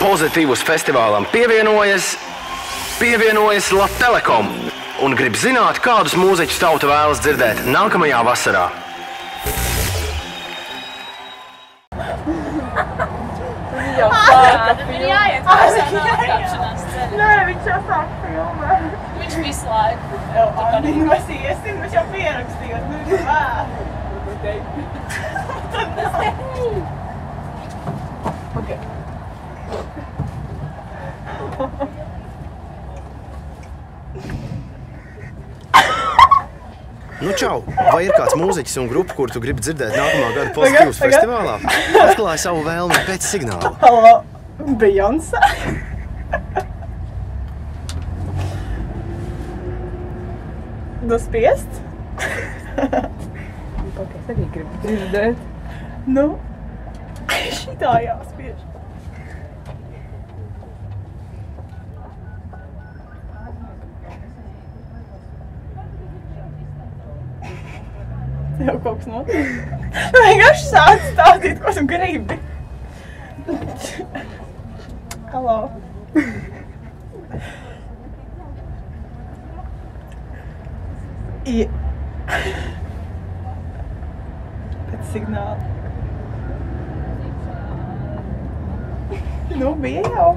Pozitīvus festivālam pievienojas Latelekom un grib zināt, kādus mūziķus tauta vēlas dzirdēt nākamajā vasarā. Jau sāka filmēt. Jāiet atkāpšanās ceļā. Nē, viņš jau sāka filmēt. Viņš visu laiku. Andi, mēs iesim, mēs jau pierakstījos. Nu, ir vēl. Ok. Nu čau, vai ir kāds mūziķis un grupa, kuru tu gribi dzirdēt nākamā gada Pozitīvus festivālā? Atklāj savu vēlmi pēc signāla. Halo, Beyoncé. Nospiest? Es arī gribu dzirdēt. Nu, šitā jāspiež. Jau kaut kas notiek. Vienkārši sāc stāstīt, ko tu gribi. Halo. Pēc signāla. Nu, bija jau.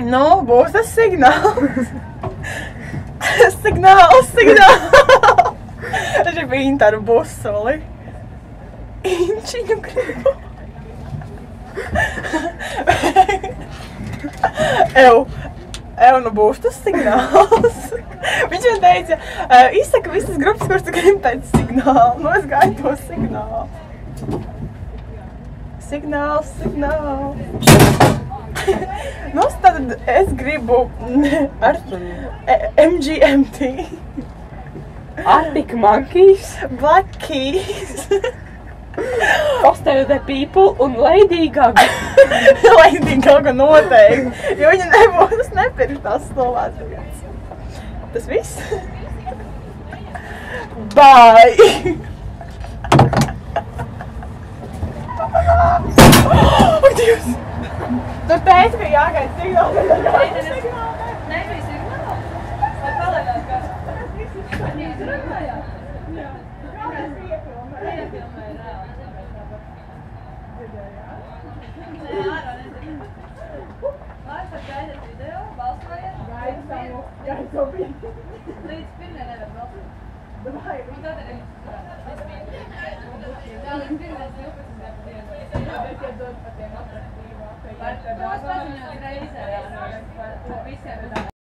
Nu, būs tas signāls. Signāls! Es gribu Intaru busoli. Inčiņu gribu. Nu būs tas signāls. Viņš man teica, izsaka visas grupas, kuras tu gribi pēc signāla. Nu, es gāju to signālu. Signāls. Nu, tad es gribu ar MGMT. Arctic Monkeys, Black Keys. Foster the People un Lady Gaga. Lady Gaga noteikti. Jo viņa nebūs, tas nepirks tās Slovācijas. Tas viss? Bye! Oh, Dievs! Tu teici, ka jāgaida signāls. Nebija signāls? Vai paliekās kā? Jūs runājāt? Jā. Kādreiz iefilmē? Iefilmē, reāli. Nē, ārā nezinu. Vai pat gaidat video, balsojiet? Gaida savu brīdi. Līdz pirmie nevar balsot. Un tad arī jā, līdz pirmie 12 nepadienas. Bet, ja dod par tiem atraktīvākajiem, Vai tos paziņot reizē, jā, par visiem.